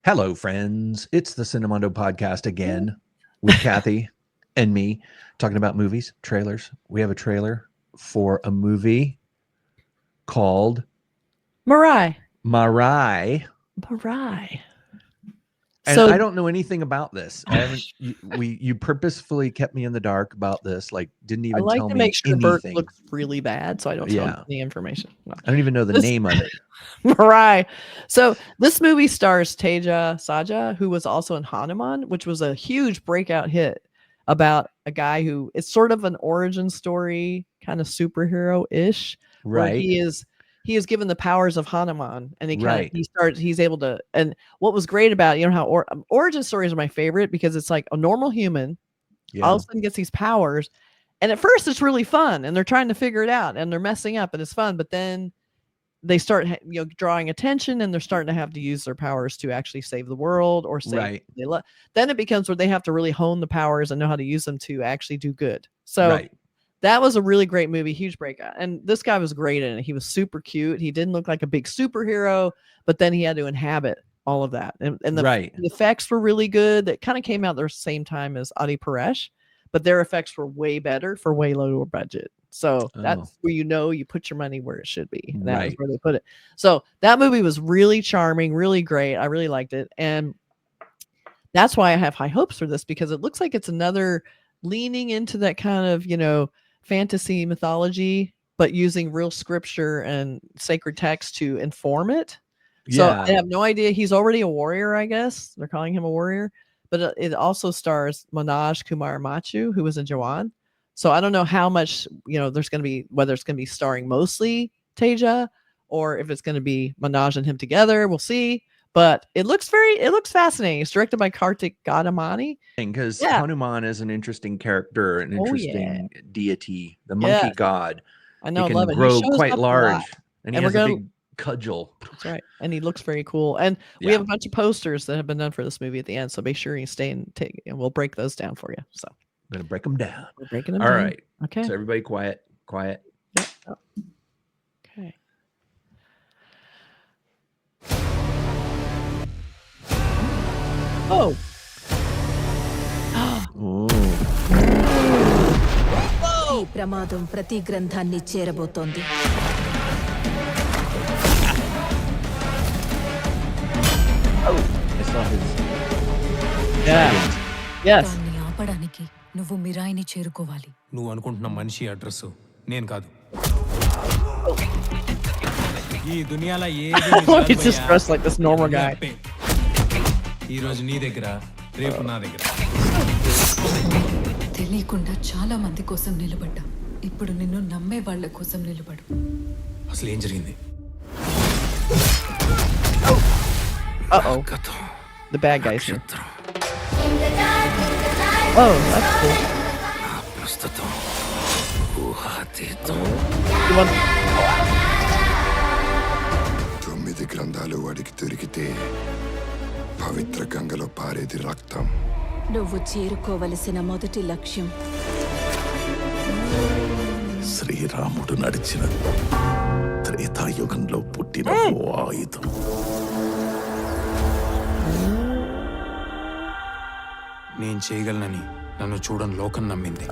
Hello, friends. It's the Cinemondo podcast again with Kathy and me talking about movies, trailers. We have a trailer for a movie called Mirai. Marai. And I don't know anything about this. I haven't. You purposefully kept me in the dark about this. Like, didn't even tell me anything. I like to make sure Burk looks really bad, so I don't tell him any information. No. I don't even know the name of it. Marai. So this movie stars Teja Sajja, who was also in HanuMan, which was a huge breakout hit about a guy who it's sort of an origin story, kind of superhero-ish. Right. He is given the powers of HanuMan, and he's able to. And what was great about how origin stories are my favorite, because it's like a normal human all of a sudden gets these powers, and at first it's really fun, and they're trying to figure it out, and they're messing up, and it's fun, but then they start drawing attention, and they're starting to have to use their powers to actually save the world or save then it becomes where they have to really hone the powers and know how to use them to actually do good. So that was a really great movie, huge breakout. And this guy was great in it. He was super cute. He didn't look like a big superhero, but then he had to inhabit all of that. And the effects were really good. That kind of came out the same time as Adi Paresh, but their effects were way better for way lower budget. So that's where you put your money where it should be. And that was where they put it. So that movie was really charming, really great. I really liked it. And that's why I have high hopes for this, because it looks like it's another leaning into that kind of, fantasy mythology, but using real scripture and sacred text to inform it. So I have no idea. He's already a warrior, I guess. They're calling him a warrior. But it also stars Manoj Kumar Machu, who was in Jawan. So I don't know how much, there's going to be, whether it's going to be starring mostly Teja or if it's going to be Manoj and him together. We'll see. But it looks fascinating. It's directed by Karthik Gadamani. Because Hanuman is an interesting character, an interesting deity, the monkey god. I know, he can grow quite large, and he has a big cudgel. That's right, and he looks very cool. And we have a bunch of posters that have been done for this movie at the end, so make sure you stay and we'll break those down for you. So I'm gonna break them down. We're breaking them down. All right. Okay. So everybody, quiet. Yep. Oh. Okay. Oh. ఈ ప్రమాదం ప్రతి గ్రంథాన్ని చేరబోతోంది. దాన్ని ఆపడానికి నువ్వు మిరాయిని చేరుకోవాలి. నువ్వు అనుకుంటున్న మనిషి అడ్రస్ నేను కాదు. ఈ దునియాలో He's just dressed like this normal guy. ఈ రోజు నీ దగ్గర, రేపు నా దగ్గర. తెలియకుండా చాలా మంది కోసం నిలబడ్డా. ఇప్పుడు నిన్ను నమ్మే వాళ్ళ కోసం నిలబడు. అసలు ఏం జరిగింది? The bad guys here. Oh, that's cool. ప్రస్తుతం ఊహాతీతం. 9 గ్రంథాలు వాడికి దొరికితే పవిత్ర గంగలో పారేది రక్తం. నువ్వు చేరుకోవలసిన మొదటి లక్ష్యం శ్రీరాముడు నడిచిన త్రేతాయుగంలో పుట్టిన ఆయుధం. నేను చేయగలనని నన్ను చూడని లోకం నమ్మింది.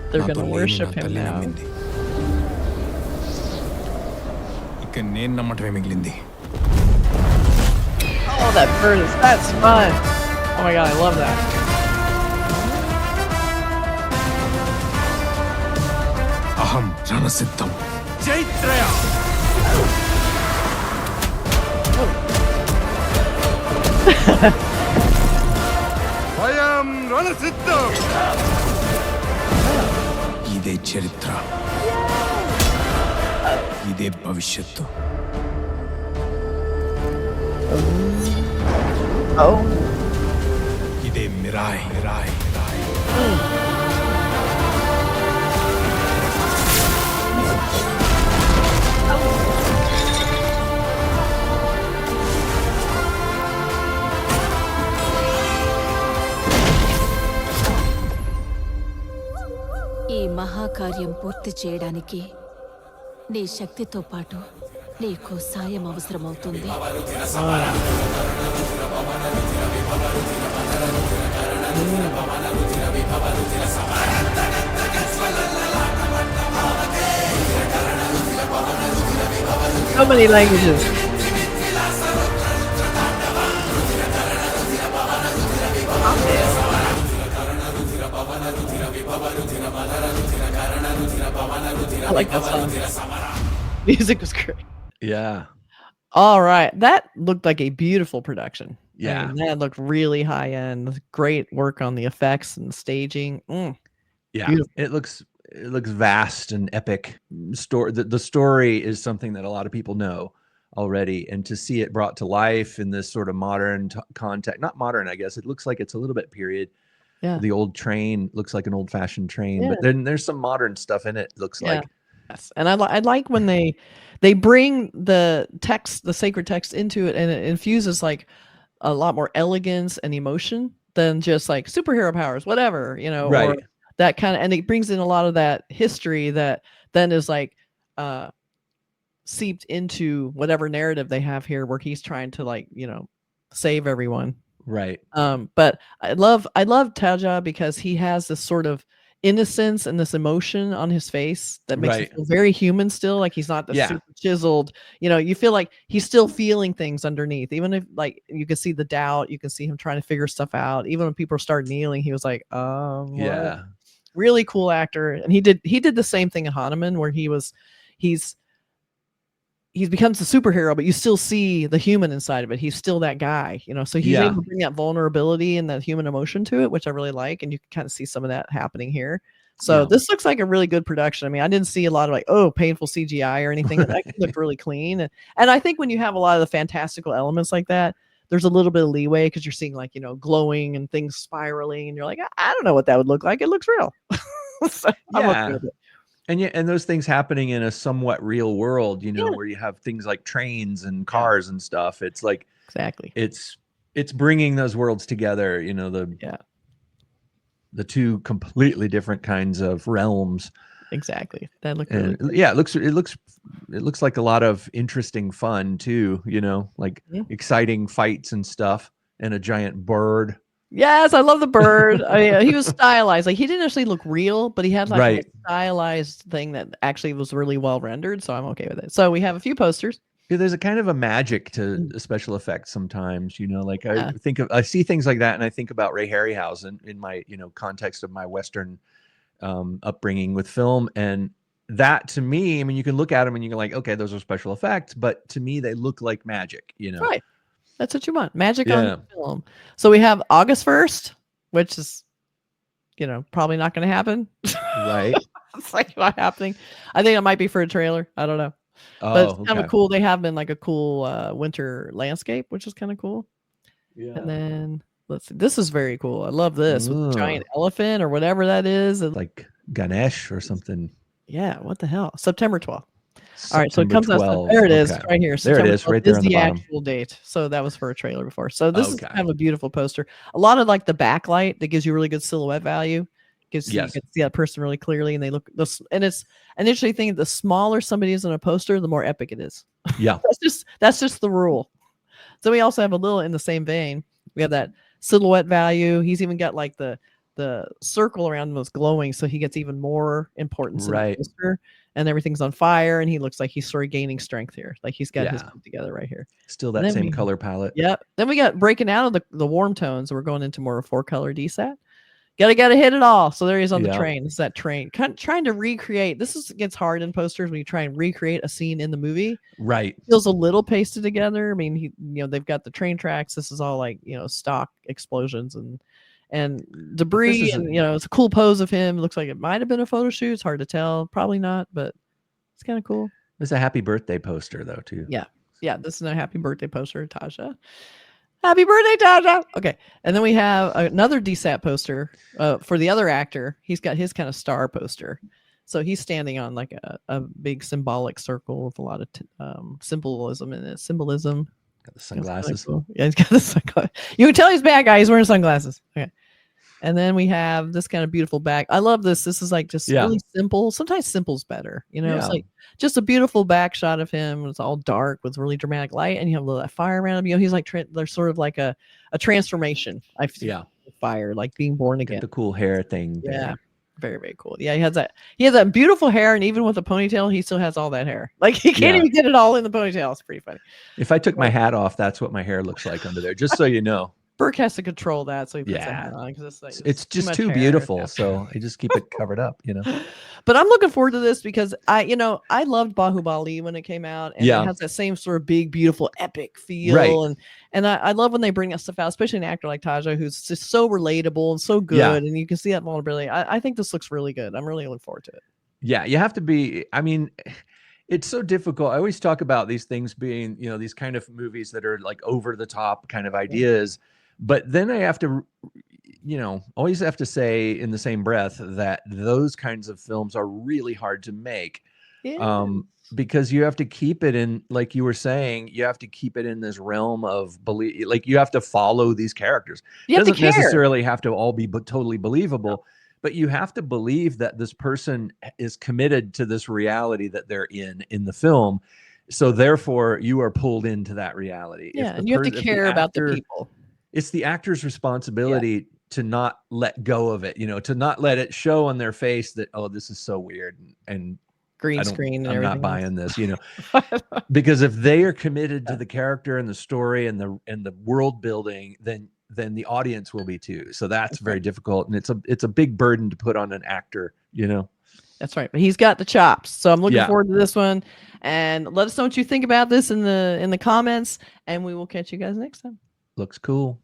They're going to worship him now. నమ్మింది. ఇక నేను నమ్మటమే మిగిలింది. Oh, that's fun. Oh my god, I love that. అహం రణసిద్ధం. జైత్రయ. భయం రణసిద్ధం. ఇదే చరిత్ర, ఇదే భవిష్యత్తు. ఇదే మిరాయ్. ఈ మహాకార్యం పూర్తి చేయడానికి నీ శక్తితో పాటు నీకు సాయం అవసరమవుతుంది. So many languages. I like that song. Music was great. Yeah. All right. That looked like a beautiful production. Yeah. I mean, that looked really high end. Great work on the effects and staging. Yeah. Beautiful. It looks vast and epic. The story is something that a lot of people know already, and to see it brought to life in this sort of modern context, not modern, I guess. It looks like it's a little bit period. Yeah. The old train looks like an old fashioned train, Yeah. but then there's some modern stuff in it. Looks like. Yes. And I like when they bring the text, the sacred text into it, and it infuses like a lot more elegance and emotion than just like superhero powers, whatever, Right. or that kind of, and it brings in a lot of that history that then is like seeped into whatever narrative they have here, where he's trying to like, save everyone. Right. But I love Teja because he has this sort of innocence and this emotion on his face that makes him feel very human still. Like he's not the super chiseled, you feel like he's still feeling things underneath, even if like you can see the doubt, you can see him trying to figure stuff out. Even when people start kneeling, he was like, yeah, really cool actor. And he did the same thing in HanuMan, where he becomes a superhero, but you still see the human inside of it. He's still that guy, so he's able to bring that vulnerability and that human emotion to it, which I really like. And you can kind of see some of that happening here. So this looks like a really good production. I mean, I didn't see a lot of like, painful CGI or anything. That looked really clean. And I think when you have a lot of the fantastical elements like that, there's a little bit of leeway because you're seeing like, glowing and things spiraling, and you're like, I don't know what that would look like. It looks real. So I'm okay with it. And those things happening in a somewhat real world, where you have things like trains and cars and stuff. It's like exactly. It's bringing those worlds together. The two completely different kinds of realms. Exactly. That looked really cool. It looks like a lot of interesting fun too. Like exciting fights and stuff, and a giant bird. Yes, I love the bird. He was stylized. Like he didn't actually look real, but he had like a stylized thing that actually was really well rendered. So I'm okay with it. So we have a few posters. Yeah, there's a kind of a magic to special effects sometimes. Like I see things like that, and I think about Ray Harryhausen in my context of my Western upbringing with film, and that to me, I mean, you can look at them and you're like, okay, those are special effects, but to me they look like magic. Right. That's what you want. Magic on film. So we have August 1st, which is, probably not going to happen. Right. It's like not happening. I think it might be for a trailer. I don't know. But it's kind of cool. They have been like a cool winter landscape, which is kind of cool. Yeah. And then let's see. This is very cool. I love this with giant elephant or whatever that is. Like Ganesh or something. Yeah. What the hell? September 12th. All right, so it comes 12. out. There it is, right here. There it is, right there on the bottom. Actual date. So that was for a trailer before. So this is kind of a beautiful poster. A lot of like the backlight that gives you really good silhouette value. You can see that person really clearly, and they look. And it's an interesting thing. The smaller somebody is in a poster, the more epic it is. Yeah, that's just the rule. So we also have a little in the same vein. We have that silhouette value. He's even got like the circle around him was glowing, so he gets even more importance in the poster. And everything's on fire, and he looks like he's sort of gaining strength here. Like he's got his put together right here. Still that same color palette. Yep. Then we got breaking out of the warm tones. So we're going into more of a 4-color DSAT. Gotta hit it all. So there he is on the train. This is that train. Trying to recreate. Gets hard in posters when you try and recreate a scene in the movie. Right. It feels a little pasted together. I mean, they've got the train tracks. This is all like, stock explosions and debris, and it's a cool pose of him. It looks like it might have been a photo shoot. It's hard to tell. Probably not, but it's kind of cool. There's a happy birthday poster though too. Yeah. This is a happy birthday poster, Tasha. Happy birthday, Tasha. Okay, and then we have another DSAT poster for the other actor. He's got his kind of star poster. So he's standing on like a big symbolic circle with a lot of symbolism in it. Symbolism. Got the sunglasses. Cool. Yeah, he's got the sunglasses. You can tell he's a bad guy. He's wearing sunglasses. Okay. And then we have this kind of beautiful back. I love this. This is like just really simple. Sometimes simple's better. You know, it's like just a beautiful back shot of him. It's all dark with really dramatic light, and you have a little fire around him. You know, he's like there's sort of like a transformation. I feel fire, like being born again. Get the cool hair thing. There. Yeah. Very, very cool. Yeah, he has that beautiful hair, and even with a ponytail, he still has all that hair. Like he can't even get it all in the ponytail. It's pretty funny. If I took my hat off, that's what my hair looks like under there. Just so you know. Burk has to control that, so he puts a hat on because it's just too beautiful. So I just keep it covered up, you know. But I'm looking forward to this because I loved Bahubali when it came out, and it has that same sort of big, beautiful, epic feel, and I love when they bring that stuff out, especially an actor like Teja, who's just so relatable and so good, and you can see that vulnerability. I think this looks really good. I'm really looking forward to it. Yeah, you have to be. I mean, it's so difficult. I always talk about these things being, you know, these kind of movies that are like over the top kind of ideas. But then I have to, you know, always have to say in the same breath that those kinds of films are really hard to make. Because you have to keep it in, like you were saying, you have to keep it in this realm of belief. Like you have to follow these characters. It doesn't necessarily have to all be totally believable, but you have to believe that this person is committed to this reality that they're in the film. So therefore you are pulled into that reality. Yeah, and you have to care about the people. It's the actor's responsibility to not let go of it, you know, to not let it show on their face that, oh, this is so weird and green screen. I'm not buying this, you know, because if they are committed to the character and the story and the world building, then the audience will be too. So that's very difficult, and it's a big burden to put on an actor, you know. That's right, but he's got the chops. So I'm looking forward to this one, and let us know what you think about this in the comments, and we will catch you guys next time. Looks cool.